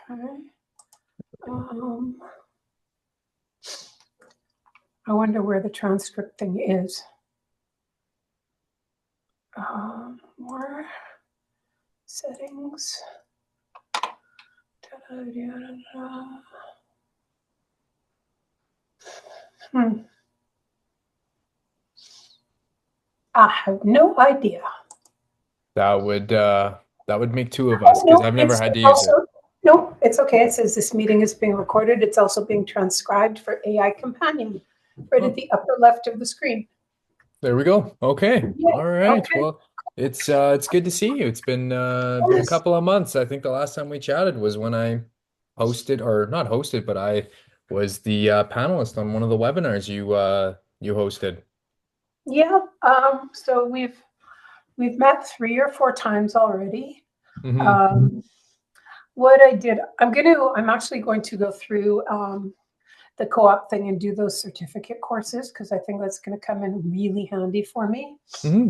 Okay. Um, I wonder where the transcript thing is. More settings. I have no idea. That would make two of us because No, I've never it's had to use it. also no, it's okay. It says this meeting is being recorded. It's also being transcribed for AI Companion, right at Oh, the upper left of the screen. there we go. Okay. Yeah. All right. Okay. Well, it's good to see you. It's been a Yes. couple of months. I think the last time we chatted was when I hosted or not hosted, but I was the panelist on one of the webinars you hosted. Yeah. So we've met 3 or 4 times already. Hmm. Um, what I did, I'm actually going to go through the co-op thing and do those certificate courses because I think that's going to come in really handy for me. Hmm.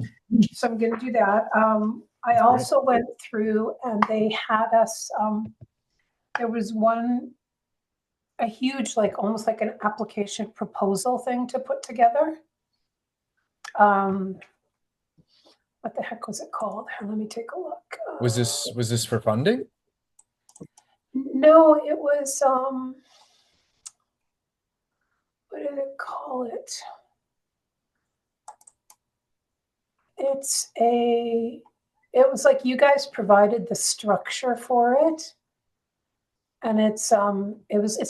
So I'm going to do that. I That's great. also went through and they had us, there was a huge, like almost like an application proposal thing to put together. Um, what the heck was it called? Here, let me take a look. Was this for funding? No, it was, what did it call it? It was like you guys provided the structure for it. And it's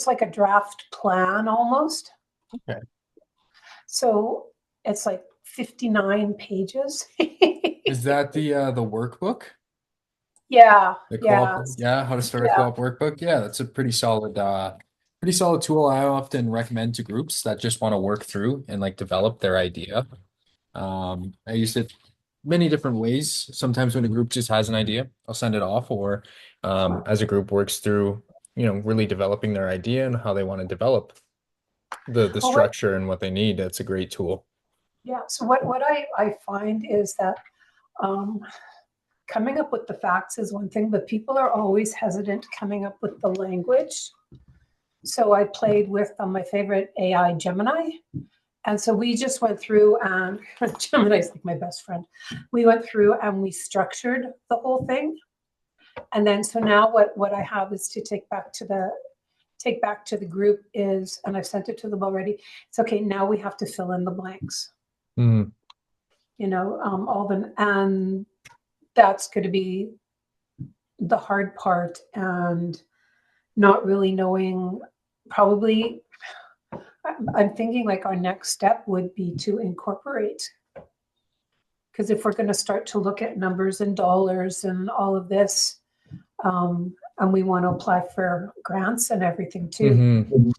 like a draft plan almost. Okay. So it's like 59 pages. Is that the workbook? Yeah, The co-op, yeah, yeah, how to start a yeah. co-op workbook. Yeah, that's a pretty solid tool. I often recommend to groups that just want to work through and like develop their idea. I use it many different ways. Sometimes when a group just has an idea, I'll send it off, or as a group works through, really developing their idea and how they want to develop the Well, what, structure and what they need. That's a great tool. yeah. So what I find is that um, coming up with the facts is one thing, but people are always hesitant coming up with the language. So I played with my favorite AI Gemini. And so we just went through and Gemini's like my best friend. We went through and we structured the whole thing. And then so now what I have is to take back to the group is, and I've sent it to them already. It's okay. Now we have to fill in the blanks, Mm, all the, and that's going to be the hard part and not really knowing probably I'm thinking like our next step would be to incorporate because if we're going to start to look at numbers and dollars and all of this, and we want to apply for grants and everything too. hmm.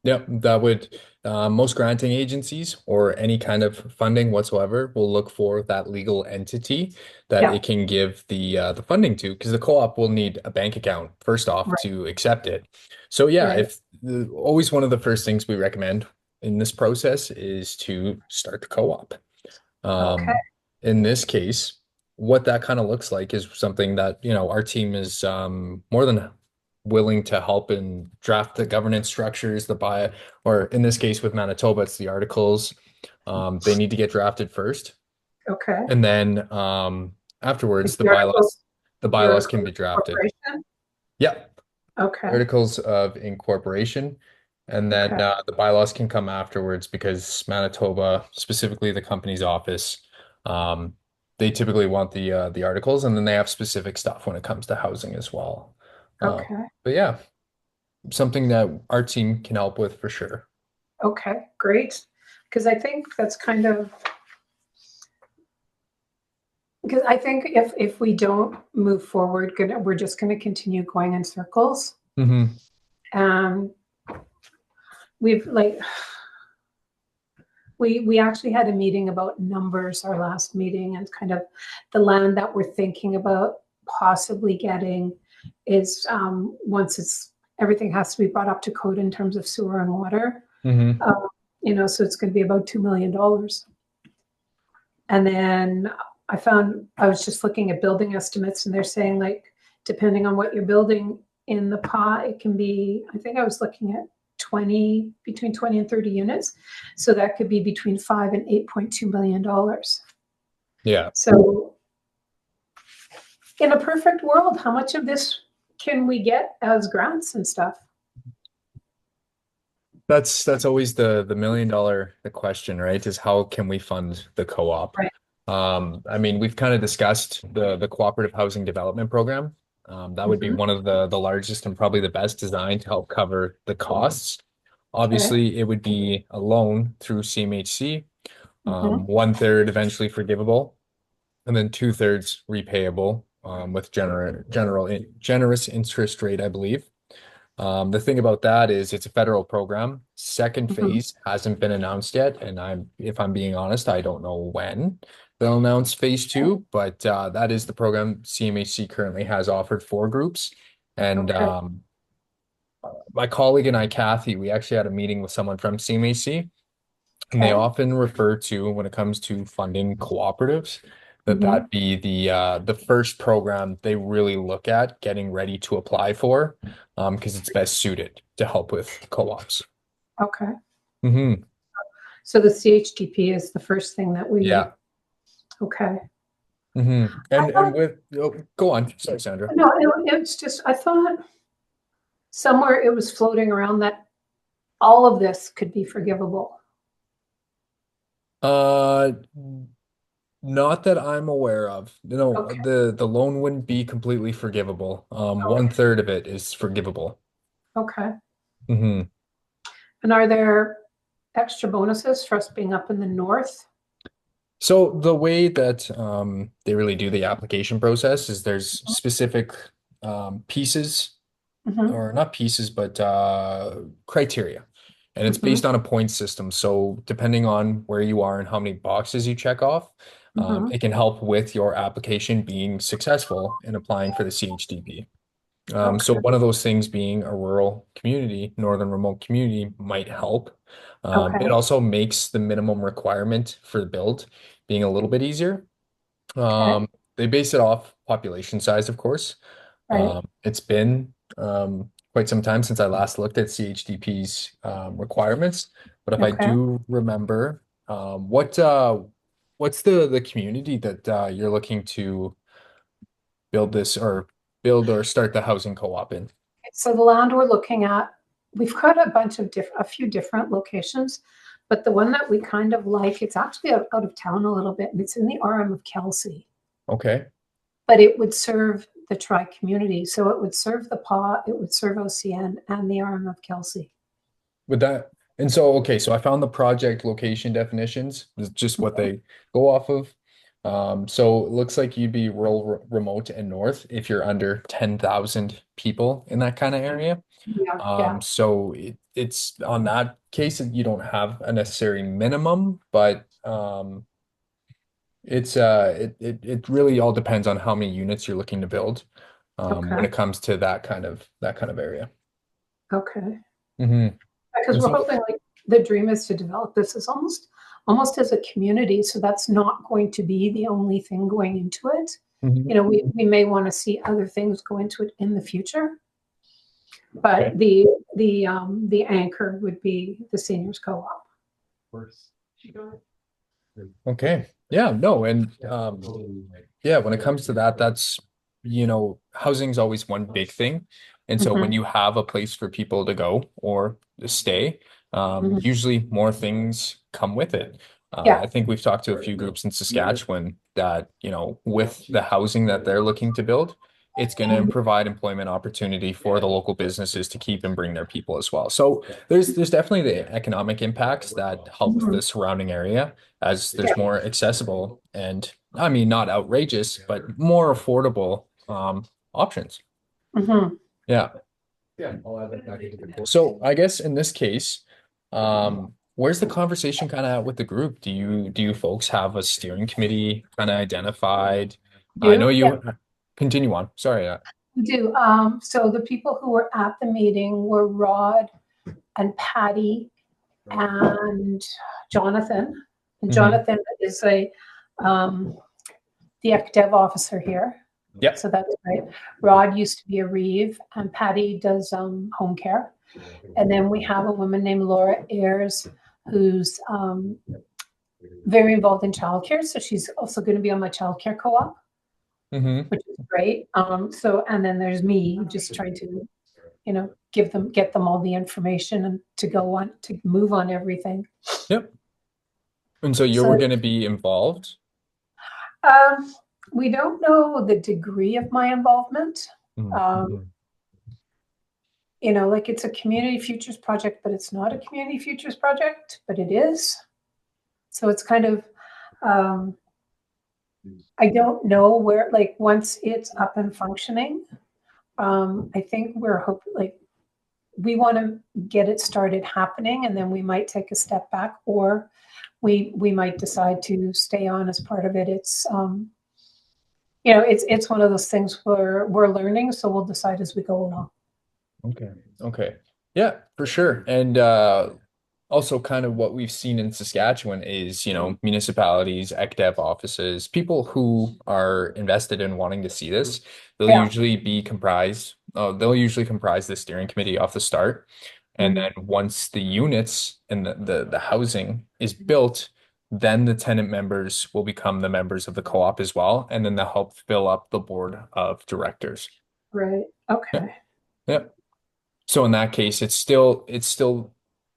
Yep, that would most granting agencies or any kind of funding whatsoever will look for that legal entity that Yeah, it can give the funding to, because the co-op will need a bank account first off right, to accept it. So yeah, right. if always one of the first things we recommend in this process is to start the co-op. Okay. Um, in this case, what that kind of looks like is something that, our team is more than willing to help and draft the governance structures, or in this case with Manitoba, it's the articles. They need to get drafted first, Okay. and then Like afterwards the the bylaws article can of be drafted. incorporation. Yeah, Okay. articles of incorporation. And then Okay. the bylaws can come afterwards because Manitoba, specifically the company's office, um, they typically want the articles, and then they have specific stuff when it comes to housing as well. Uh, Okay. but yeah, something that our team can help with for sure. Okay. Great. Because I think that's kind of because I think if we don't move forward, we're just going to continue going in circles. Hmm. And we've like we actually had a meeting about numbers our last meeting and kind of the land that we're thinking about possibly getting is once it's everything has to be brought up to code in terms of sewer and water. Hmm. Uh, so it's going to be about $2 million. And then I was just looking at building estimates and they're saying like, depending on what you're building in the PA, it can be, I think I was looking at between 20 and 30 units. So that could be between $5 and $8.2 million. Yeah. So in a perfect world, how much of this can we get as grants and stuff? That's always the $1 million the question, right? Is how can we fund the co-op? Right. I mean, we've kind of discussed the cooperative housing development program. That would be one of the largest and probably the best designed to help cover the costs. Obviously, it would be a loan through CMHC, 1/3 eventually forgivable, and then 2/3 repayable with generous interest rate, I believe. The thing about that is it's a federal program. Second phase hasn't been announced yet, and if I'm being honest, I don't know when they'll announce phase 2, but that is the program CMHC currently has offered for groups. And my colleague and I, Kathy, we actually had a meeting with someone from CMHC, and they often refer to, when it comes to funding cooperatives, that be the first program they really look at getting ready to apply for, because it's best suited to help with co-ops. Okay. Mm-hmm. So the CHDP is the first thing that we. Yeah. Okay. Mm-hmm. And with go on. Sorry, Sandra. No, it's just I thought somewhere it was floating around that all of this could be forgivable. Not that I'm aware of. No, Okay. the loan wouldn't be completely forgivable. 1/3 of it is forgivable. Okay. Mm-hmm. And are there extra bonuses for us being up in the north? So the way that they really do the application process is there's specific pieces, or not pieces, but criteria. And it's based on a point system. So depending on where you are and how many boxes you check off, it can help with your application being successful in applying for the CHDP. So one of those things being a rural community, northern remote community might help. It also makes the minimum requirement for the build being a little bit easier. They base it off population size, of course. Right. It's been quite some time since I last looked at CHDP's requirements, but if I Okay. do remember, what's the community that you're looking to build this or start the housing co-op in? So the land we're looking at, we've got a few different locations, but the one that we kind of like, it's actually out of town a little bit, and it's in the RM of Kelsey. Okay. But it would serve the tri-community. So it would serve the PA, it would serve OCN and the RM of Kelsey. Okay, so I found the project location definitions, is just what they go off of. So it looks like you'd be rural, remote, and north if you're under 10,000 people in that kind of area. Yeah. So it's on that case, you don't have a necessary minimum, but it really all depends on how many units you're looking to build when it comes to that kind of area. Okay. Mm-hmm. Because we're hoping, like, the dream is to develop this as almost as a community. So that's not going to be the only thing going into it. You know, we may want to see other things go into it in the future. But the anchor would be the seniors co-op. Okay. Yeah, no, and yeah, when it comes to that, that's housing is always one big thing. And so when you have a place for people to go or to stay, usually more things come with it. I think we've talked to a few groups in Saskatchewan that, with the housing that they're looking to build, it's going to provide employment opportunity for the local businesses to keep and bring their people as well. So there's definitely the economic impacts that help the surrounding area as there's more accessible and, I mean, not outrageous, but more affordable options. Yeah. So I guess in this case, where's the conversation kind of at with the group? Do you folks have a steering committee kind of identified? I know you continue on. Sorry. We do. So the people who were at the meeting were Rod and Patty and Jonathan. And Jonathan is the ec dev officer here. Yep. So that's right. Rod used to be a Reeve, and Patty does home care. And then we have a woman named Laura Ayers who's very involved in childcare. So she's also going to be on my childcare co-op, Mm-hmm. which is great. So and then there's me just trying to, get them all the information and to go on to move on everything. Yep. And so you're So going to be involved. um, we don't know the degree of my involvement. Um, Mm-hmm. like it's a community futures project, but it's not a community futures project, but it is. So it's kind of, um, I don't know where, like, once it's up and functioning, I think we're hoping, like, we want to get it started happening, and then we might take a step back, or we might decide to stay on as part of it. It's one of those things where we're learning, so we'll decide as we go along. Okay. Okay. Yeah, for sure. And also kind of what we've seen in Saskatchewan is, municipalities, ECDEV offices, people who are invested in wanting to see this, Yeah. they'll usually comprise the steering committee off the start. And Mhm. then once the units and the housing is built, then the tenant members will become the members of the co-op as well. And then they'll help fill up the board of directors. Right. Yeah. Okay. Yeah. So in that case, it's still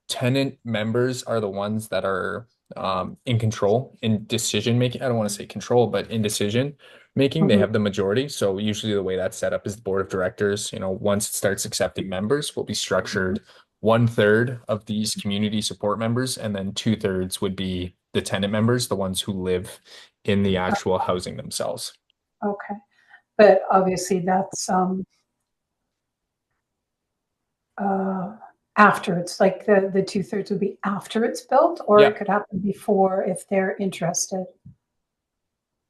tenant members are the ones that are in control in decision making. I don't want to say control, but in decision making, they Mhm. have the majority. So usually the way that's set up is the board of directors, once it starts accepting members, will be structured 1/3 of these community support members, and then 2/3 would be the tenant members, the ones who live in the actual housing themselves. Okay. But obviously that's uh, after it's like the 2/3 would be after it's built, or it Yeah. could happen before if they're interested.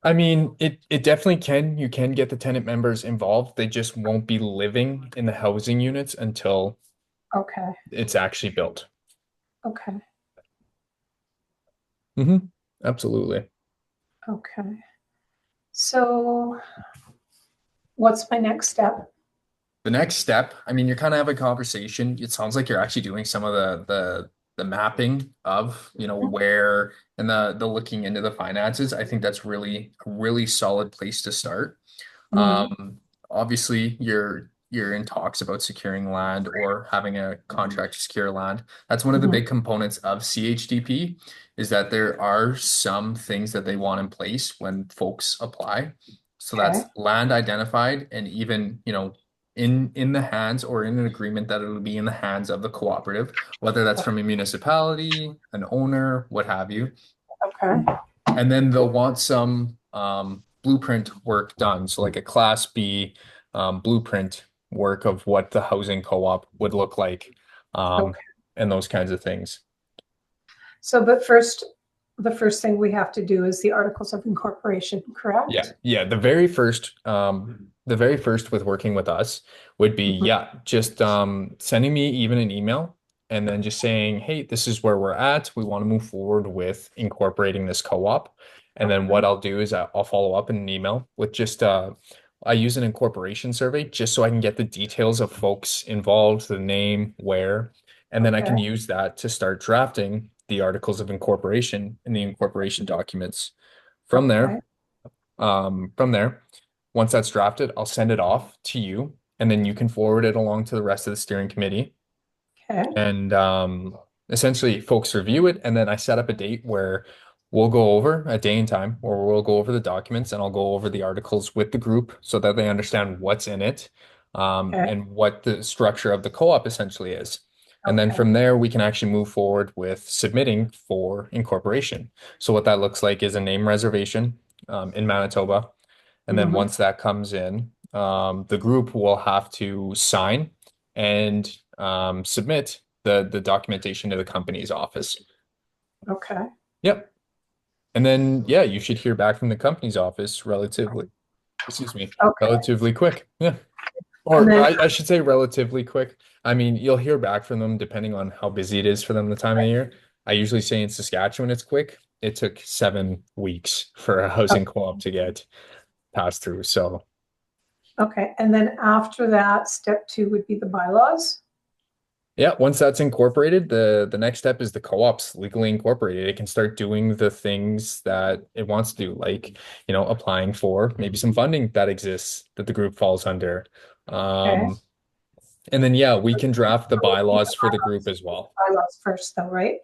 I mean, it definitely can. You can get the tenant members involved. They just won't be living in the housing units until Okay. it's actually built. Okay. Hmm. Absolutely. Okay. So what's my next step? The next step, I mean, you're kind of having a conversation. It sounds like you're actually doing some of the mapping of, where and the looking into the finances. I think that's really a really solid place to start. Mhm. Obviously, you're in talks about securing land or having a contract to secure land. That's one of the Mhm. big components of CHDP is that there are some things that they want in place when folks apply. So Okay. that's land identified and even, in the hands or in an agreement that it'll be in the hands of the cooperative, whether that's from a municipality, an owner, what have you. Okay. And then they'll want some blueprint work done. So like a class B blueprint work of what the housing co-op would look like, um, Okay. and those kinds of things. So, but first, the first thing we have to do is the articles of incorporation, Yeah, correct? yeah. The very first with working with us would be, Mhm. yeah, just sending me even an email and then just saying, hey, this is where we're at. We want to move forward with incorporating this co-op. And then Okay. what I'll do is I'll follow up in an email with just I use an incorporation survey just so I can get the details of folks involved, the name, where, and then I Okay. can use that to start drafting the articles of incorporation and the incorporation documents. From Okay. there, from there, once that's drafted, I'll send it off to you, and then you can forward it along to the rest of the steering committee. Okay. And essentially, folks review it, and then I set up a date where we'll go over a day and time where we'll go over the documents and I'll go over the articles with the group so that they understand what's in it, Okay. and what the structure of the co-op essentially is. And then Okay. from there, we can actually move forward with submitting for incorporation. So what that looks like is a name reservation in Manitoba. And then Mhm. once that comes in, the group will have to sign and submit the documentation to the company's office. Okay. Yep. And then yeah, you should hear back from the company's office excuse me, Okay. relatively quick. Yeah. And Or then, I should say relatively quick. I mean, you'll hear back from them depending on how busy it is for them the time of year. I usually say in Saskatchewan it's quick. It took 7 weeks for a housing co-op to get passed through. So Okay, and then after that, step two would be the bylaws. Yeah, once that's incorporated, the next step is the co-op's legally incorporated. It can start doing the things that it wants to do, like, applying for maybe some funding that exists that the group falls under. Okay. And then yeah, we can draft the So we need bylaws for the group as the well. bylaws first though, right?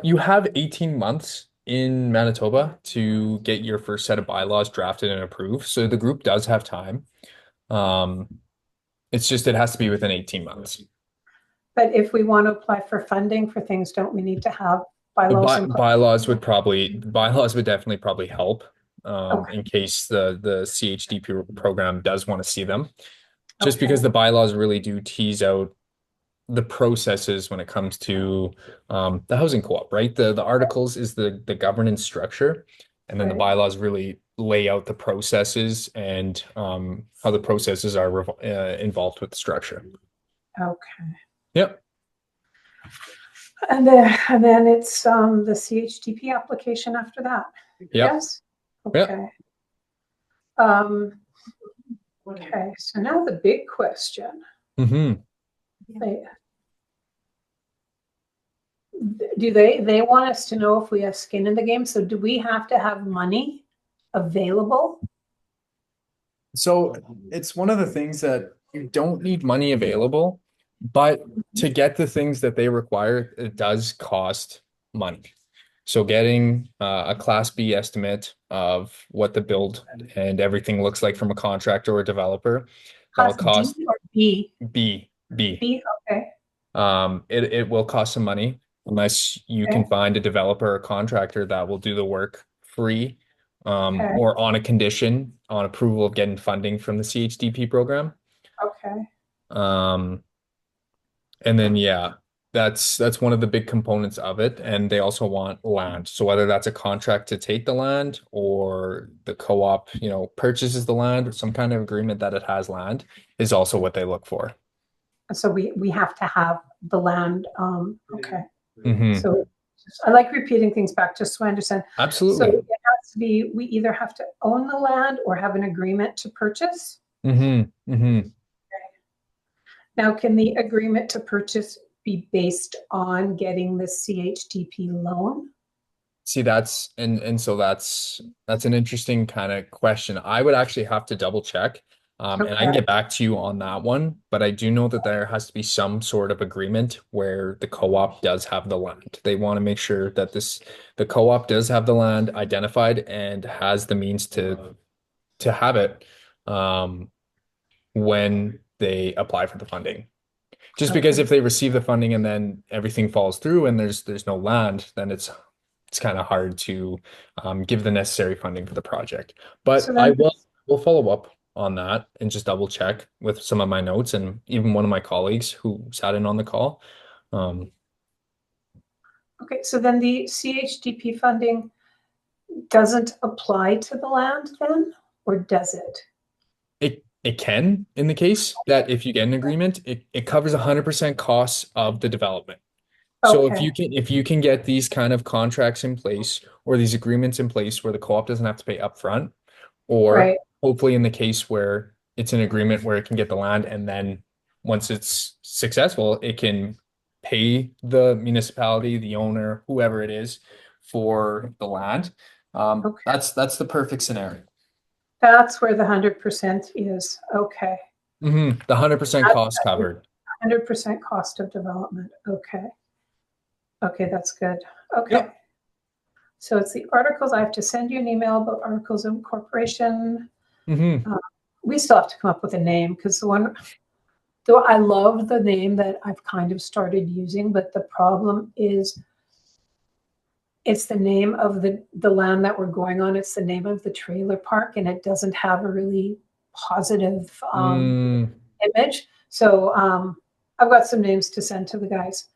You have 18 months in Manitoba to get your first set of bylaws drafted and approved. So the group does have time. Um, it's just it has to be within 18 months. But if we want to apply for funding for things, don't we need to have The bylaws in place? bylaws would definitely probably help Okay, in case the CHDP program does want to see them. Just okay, because the bylaws really do tease out the processes when it comes to the housing co-op, right? The articles is the governance structure, and then the right, bylaws really lay out the processes and how the processes are involved with the structure. okay. Yep. And then it's the CHDP application after that. Yep. Yes? Yep. Okay. Okay, so now the big question. Mm-hmm. They want us to know if we have skin in the game? So do we have to have money available? So it's one of the things that you don't need money available, but to get the things that they require, it does cost money. So getting a Class B estimate of what the build and everything looks like from a contractor or a developer, that'll Class D cost or B? B. B, okay, It will cost some money unless you can okay, find a developer or contractor that will do the work free, okay, or on a condition on approval of getting funding from the CHDP program. okay. Um, and then yeah, that's one of the big components of it. And they also want land. So whether that's a contract to take the land or the co-op, purchases the land or some kind of agreement that it has land is also what they look for. So we have to have the land, okay. Hmm. So I like repeating things back just so I understand. So Absolutely. it has to be, we either have to own the land or have an agreement to purchase. Hmm. Hmm. Now, can the agreement to purchase be based on getting the CHDP loan? See, that's an interesting kind of question. I would actually have to double check. And I can Okay, get back to you on that one, but I do know that there has to be some sort of agreement where the co-op does have the land. They want to make sure that the co-op does have the land identified and has the means to have it when they apply for the funding. Just because okay. if they receive the funding and then everything falls through and there's no land, then it's kind of hard to give the necessary funding for the project. But So I then, will follow up on that and just double check with some of my notes and even one of my colleagues who sat in on the call. Um, okay, so then the CHDP funding doesn't apply to the land then, or does it? it can in the case that if you get an agreement, it covers 100% costs of the development. So Okay, if you can get these kind of contracts in place or these agreements in place where the co-op doesn't have to pay upfront, or right. hopefully in the case where it's an agreement where it can get the land and then once it's successful, it can pay the municipality, the owner, whoever it is, for the land. Okay, That's the perfect scenario. that's where the 100% is. Okay, The 100% that's cost covered. 100% cost of development. Okay, okay, that's good. Okay, Yep. so it's the articles. I have to send you an email about articles of incorporation. Hmm. We still have to come up with a name because the one, though I love the name that I've kind of started using, but the problem is it's the name of the land that we're going on. It's the name of the trailer park, and it doesn't have a really positive Mm, image. So I've got some names to send to the guys.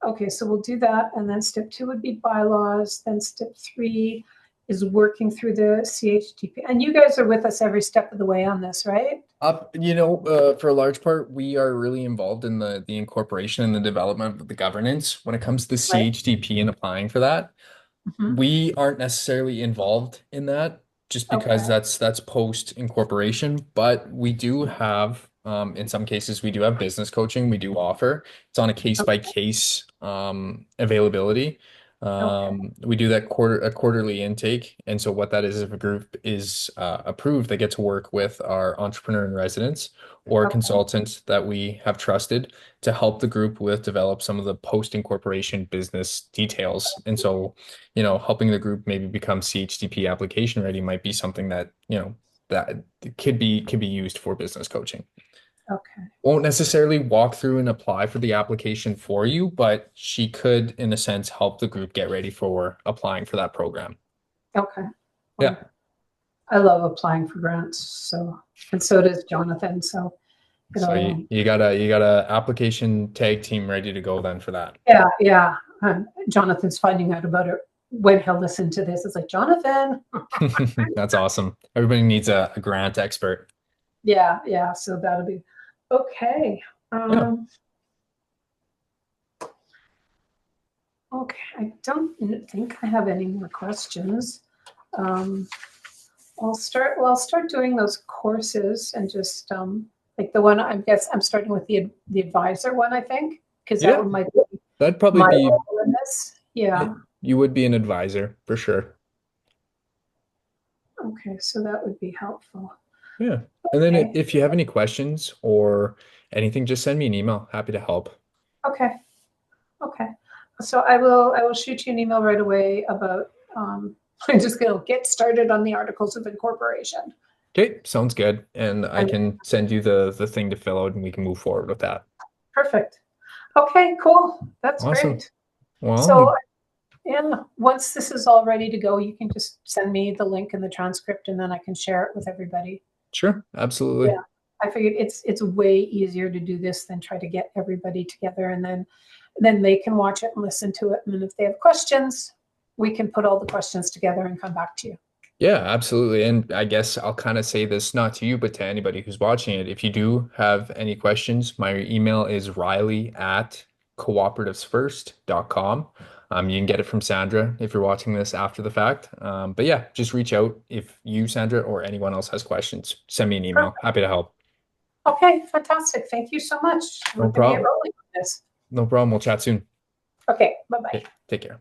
Okay, so we'll do that, and then step two would be bylaws. Then step three is working through the CHDP, and you guys are with us every step of the way on this, right? for a large part, we are really involved in the incorporation and the development of the governance when it comes to Right. CHDP and applying for that. Mhm. We aren't necessarily involved in that just because Okay. that's post incorporation. But we do have, in some cases, we do have business coaching. We do offer. It's on a case by case availability. Okay. We do that a quarterly intake, and so what that is, if a group is approved, they get to work with our entrepreneur in residence or Okay. consultant that we have trusted to help the group with develop some of the post incorporation business details. And so, helping the group maybe become CHDP application ready might be something that, that could be used for business coaching. Okay. Won't necessarily walk through and apply for the application for you, but she could, in a sense, help the group get ready for applying for that program. Okay. Yeah. Well, I love applying for grants. So, and so does Jonathan. So, So you got a application tag team ready to go then for that. yeah, yeah. Jonathan's finding out about it when he'll listen to this. It's like, Jonathan. That's awesome. Everybody needs a grant expert. Yeah, yeah. So that'll be okay. Yeah. Okay. I don't think I have any more questions. Um, I'll start doing those courses and just like the one, I guess I'm starting with the advisor one, I think, because that Yeah. one might be That'd probably my be, role in this. Yeah. you would be an advisor for sure. Okay, so that would be helpful. Yeah. And then Okay. if you have any questions or anything, just send me an email. Happy to help. Okay. Okay. So I will shoot you an email right away about I'm just gonna get started on the articles of incorporation. Okay, sounds good. And I And can send you the thing to fill out and we can move forward with that. perfect. Okay, cool. That's Awesome. great. Well, So yeah, once this is all ready to go, you can just send me the link and the transcript and then I can share it with everybody. sure, Yeah. absolutely. I figured it's way easier to do this than try to get everybody together and then they can watch it and listen to it. And then if they have questions, we can put all the questions together and come back to you. Yeah, absolutely. And I guess I'll kind of say this not to you, but to anybody who's watching it. If you do have any questions, my email is riley@cooperativesfirst.com. You can get it from Sandra if you're watching this after the fact. But yeah, just reach out if you, Sandra, or anyone else has questions. Send me an email. Perfect. Happy to help. Okay, fantastic. Thank you so much. We're No going to get problem. rolling on this. No problem. We'll chat soon. Okay, bye-bye. Okay, take care.